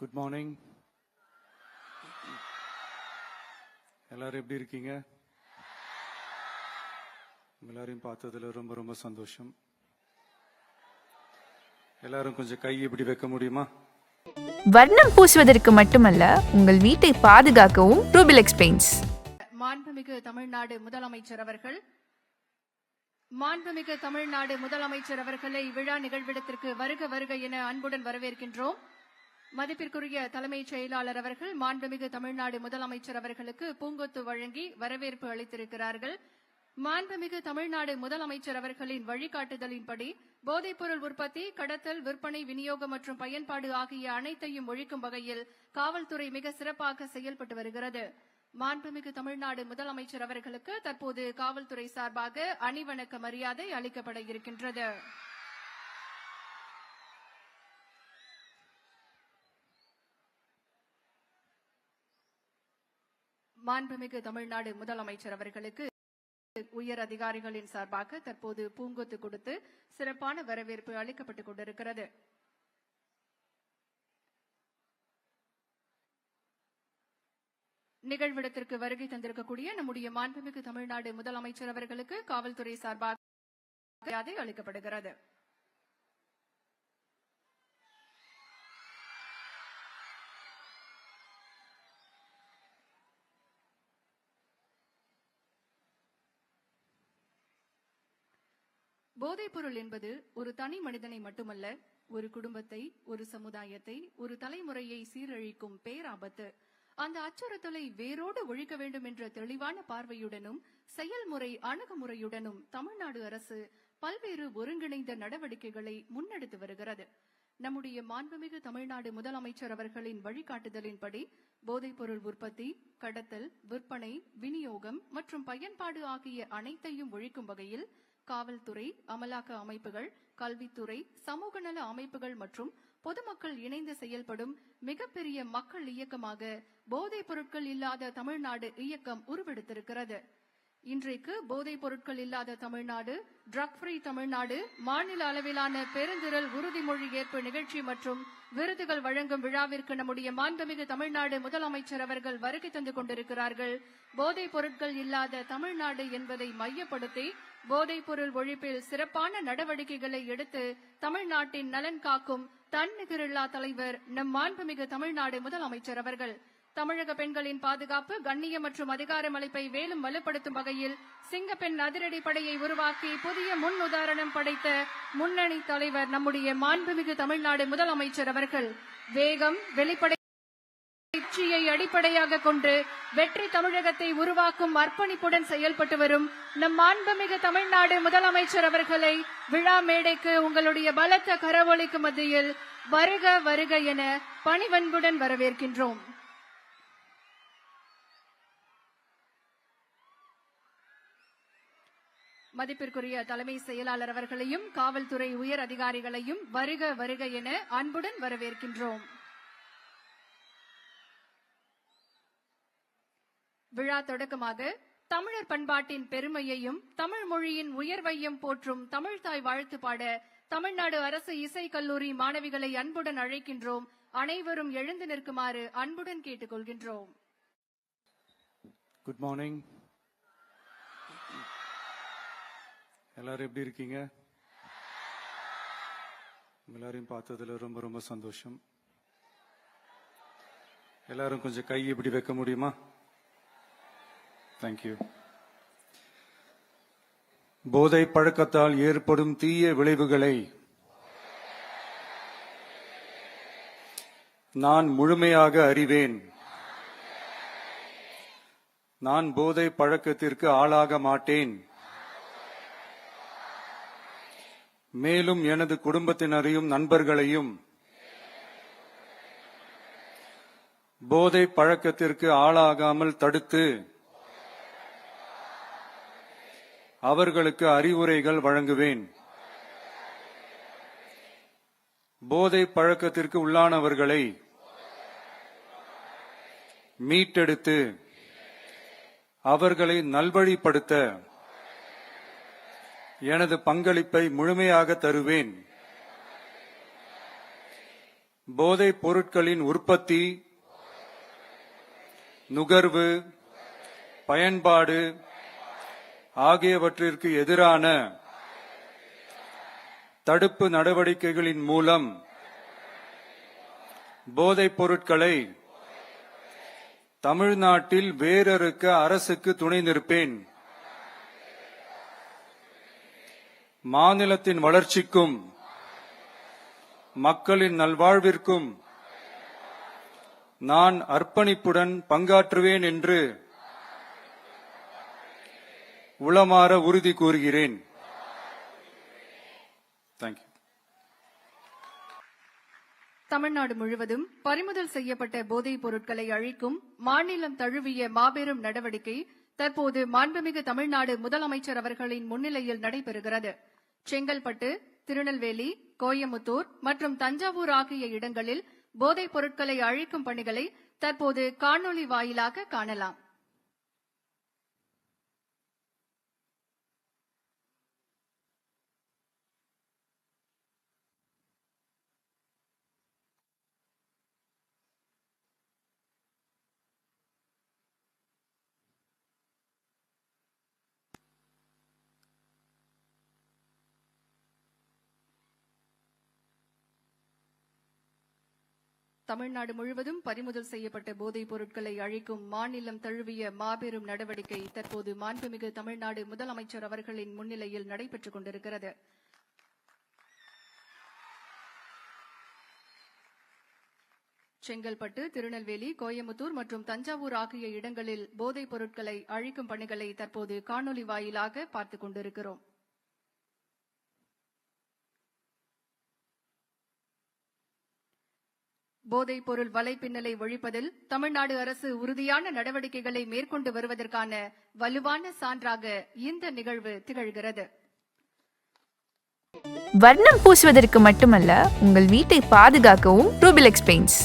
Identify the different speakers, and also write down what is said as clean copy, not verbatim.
Speaker 1: Good morning. எல்லாரும் எப்படி இருக்கீங்க? எல்லாரையும் பார்த்ததுல ரொம்ப ரொம்ப சந்தோஷம். எல்லாரும் கொஞ்சம் கை இப்படி வைக்க முடியுமா?
Speaker 2: வர்ணம் பூசுவதற்கு மட்டுமல்ல, உங்கள் வீட்டை பாதுகாக்கவும் ரூபிலெக்ஸ் பெயிண்ட்ஸ்.
Speaker 3: மாண்புமிகு தமிழ்நாடு முதலமைச்சர் அவர்களை விழா நிகழ்விடத்திற்கு வருக வருக என அன்புடன் வரவேற்கின்றோம். மதிப்பிற்குரிய தலைமைச் செயலாளர் அவர்கள் மாண்புமிகு தமிழ்நாடு முதலமைச்சர் அவர்களுக்கு பூங்கொத்து வழங்கி வரவேற்பு அளித்திருக்கிறார்கள். மாண்புமிகு தமிழ்நாடு முதலமைச்சர் அவர்களின் வழிகாட்டுதலின்படி போதைப்பொருள் உற்பத்தி, கடத்தல், விற்பனை, விநியோகம் மற்றும் பயன்பாடு ஆகிய அனைத்தையும் ஒழிக்கும் வகையில் காவல்துறை மிக சிறப்பாக செயல்பட்டு வருகிறது. மாண்புமிகு தமிழ்நாடு முதலமைச்சர் அவர்களுக்கு தற்போது காவல்துறை சார்பாக அணிவணக்க மரியாதை அளிக்கப்பட இருக்கின்றது. மாண்புமிகு தமிழ்நாடு முதலமைச்சர் அவர்களுக்கு உயர் அதிகாரிகளின் சார்பாக தற்போது பூங்கொத்து கொடுத்து சிறப்பான வரவேற்பு அளிக்கப்பட்டுக் கொண்டிருக்கிறது. நிகழ்விடத்திற்கு வருகை தந்திருக்கக்கூடிய நம்முடைய மாண்புமிகு தமிழ்நாடு முதலமைச்சர் அவர்களுக்கு காவல்துறை சார்பாக மரியாதை அளிக்கப்படுகிறது. போதைப்பொருள் என்பது ஒரு தனி மனிதனை மட்டுமல்ல, ஒரு குடும்பத்தை, ஒரு சமுதாயத்தை, ஒரு தலைமுறையை சீரழிக்கும் பேராபத்து. அந்த அச்சுறுத்தலை வேரோடு ஒழிக்க வேண்டும் என்ற தெளிவான பார்வையுடனும் செயல்முறை அணுகுமுறையுடனும் தமிழ்நாடு அரசு பல்வேறு ஒருங்கிணைந்த நடவடிக்கைகளை முன்னெடுத்து வருகிறது. நம்முடைய மாண்புமிகு தமிழ்நாடு முதலமைச்சர் அவர்களின் வழிகாட்டுதலின்படி போதைப்பொருள் உற்பத்தி, கடத்தல், விற்பனை, விநியோகம் மற்றும் பயன்பாடு ஆகிய அனைத்தையும் ஒழிக்கும் வகையில் காவல்துறை, அமலாக்க அமைப்புகள், கல்வித்துறை, சமூக நல அமைப்புகள் மற்றும் பொதுமக்கள் இணைந்து செயல்படும் மிகப்பெரிய மக்கள் இயக்கமாக போதைப் பொருட்கள் இல்லாத தமிழ்நாடு இயக்கம் உருவெடுத்திருக்கிறது. இன்றைக்கு போதைப் பொருட்கள் இல்லாத தமிழ்நாடு, ட்ரக் ஃப்ரீ தமிழ்நாடு, மாநில அளவிலான பெருந்திரள் உறுதிமொழி ஏற்பு நிகழ்ச்சி மற்றும் விருதுகள் வழங்கும் விழாவிற்கு நம்முடைய மாண்புமிகு தமிழ்நாடு முதலமைச்சர் அவர்கள் வருகை தந்து கொண்டிருக்கிறார்கள். போதைப் பொருட்கள் இல்லாத தமிழ்நாடு என்பதை மையப்படுத்தி போதைப் பொருள் ஒழிப்பில் சிறப்பான நடவடிக்கைகளை எடுத்து தமிழ்நாட்டின் நலன் காக்கும் தன்னிகரில்லா தலைவர் நம் மாண்புமிகு தமிழ்நாடு முதலமைச்சர் அவர்கள். தமிழக பெண்களின் பாதுகாப்பு, கண்ணியம் மற்றும் அதிகாரமளிப்பை மேலும் வலுப்படுத்தும் வகையில் சிங்கப்பெண் அதிரடி படையை உருவாக்கி புதிய முன் உதாரணம் படைத்த முன்னணி தலைவர் நம்முடைய மாண்புமிகு தமிழ்நாடு முதலமைச்சர் அவர்கள். வேகம், வெளிப்படை வெற்றியை அடிப்படையாக கொண்டு வெற்றி தமிழகத்தை உருவாக்கும் அர்ப்பணிப்புடன் செயல்பட்டு வரும் நம் மாண்புமிகு தமிழ்நாடு முதலமைச்சர் அவர்களை விழா மேடைக்கு உங்களுடைய பலத்த கரவொலிக்கு மத்தியில் வருக வருக என பணிவன்புடன் வரவேற்கின்றோம். மதிப்பிற்குரிய தலைமை செயலாளர் அவர்களையும் காவல்துறை உயர் அதிகாரிகளையும் வருக வருக என அன்புடன் வரவேற்கின்றோம். விழா தொடக்கமாக தமிழர் பண்பாட்டின் பெருமையையும் தமிழ் மொழியின் உயர்வையும் போற்றும் தமிழ்தாய் வாழ்த்து பாட தமிழ்நாடு அரசு இசை கல்லூரி மாணவிகளை அன்புடன் அழைக்கின்றோம். அனைவரும் எழுந்து நிற்குமாறு அன்புடன் கேட்டுக்கொள்கின்றோம்.
Speaker 1: Good morning. எல்லாரும் எப்படி இருக்கீங்க? எல்லாரையும் பார்த்ததுல ரொம்ப ரொம்ப சந்தோஷம். எல்லாரும் கொஞ்சம் கை இப்படி வைக்க முடியுமா? தேங்க்யூ. போதை பழக்கத்தால் ஏற்படும் தீய விளைவுகளை நான் முழுமையாக அறிவேன். நான் போதை பழக்கத்திற்கு ஆளாக மாட்டேன். மேலும் எனது குடும்பத்தினரையும் நண்பர்களையும் போதை பழக்கத்திற்கு ஆளாகாமல் தடுத்து அவர்களுக்கு அறிவுரைகள் வழங்குவேன். போதை பழக்கத்திற்கு உள்ளானவர்களை மீட்டெடுத்து அவர்களை நல்வழிப்படுத்த எனது பங்களிப்பை முழுமையாக தருவேன். போதைப் பொருட்களின் உற்பத்தி, நுகர்வு, பயன்பாடு ஆகியவற்றிற்கு எதிரான தடுப்பு நடவடிக்கைகளின் மூலம் போதைப் பொருட்களை தமிழ்நாட்டில் வேரறுக்க அரசுக்கு துணை நிற்பேன். மாநிலத்தின் வளர்ச்சிக்கும் மக்களின் நல்வாழ்விற்கும் நான் அர்ப்பணிப்புடன் பங்காற்றுவேன் என்று உளமாற உறுதி கூறுகிறேன். தேங்க்யூ.
Speaker 3: தமிழ்நாடு முழுவதும் பறிமுதல் செய்யப்பட்ட போதைப் பொருட்களை அழிக்கும் மாநிலம் தழுவிய மாபெரும் நடவடிக்கை தற்போது மாண்புமிகு தமிழ்நாடு முதலமைச்சர் அவர்களின் முன்னிலையில் நடைபெறுகிறது. செங்கல்பட்டு, திருநெல்வேலி, கோயமுத்தூர் மற்றும் தஞ்சாவூர் ஆகிய இடங்களில் போதைப் பொருட்களை அழிக்கும் பணிகளை தற்போது காணொலி வாயிலாக காணலாம். தமிழ்நாடு முழுவதும் பறிமுதல் செய்யப்பட்ட போதைப் பொருட்களை அழிக்கும் மாநிலம் தழுவிய மாபெரும் நடவடிக்கை தற்போது மாண்புமிகு தமிழ்நாடு முதலமைச்சர் அவர்களின் முன்னிலையில் நடைபெற்றுக் கொண்டிருக்கிறது. செங்கல்பட்டு, திருநெல்வேலி, கோயமுத்தூர் மற்றும் தஞ்சாவூர் ஆகிய இடங்களில் போதைப் பொருட்களை அழிக்கும் பணிகளை தற்போது காணொலி வாயிலாக பார்த்துக் கொண்டிருக்கிறோம். போதைப் பொருள் வலைப்பின்னலை ஒழிப்பதில் தமிழ்நாடு அரசு உறுதியான நடவடிக்கைகளை மேற்கொண்டு வருவதற்கான வலுவான சான்றாக இந்த நிகழ்வு திகழ்கிறது.
Speaker 2: வர்ணம் பூசுவதற்கு மட்டுமல்ல, உங்கள் வீட்டை பாதுகாக்கவும் ரூபிலெக்ஸ் பெயிண்ட்ஸ்.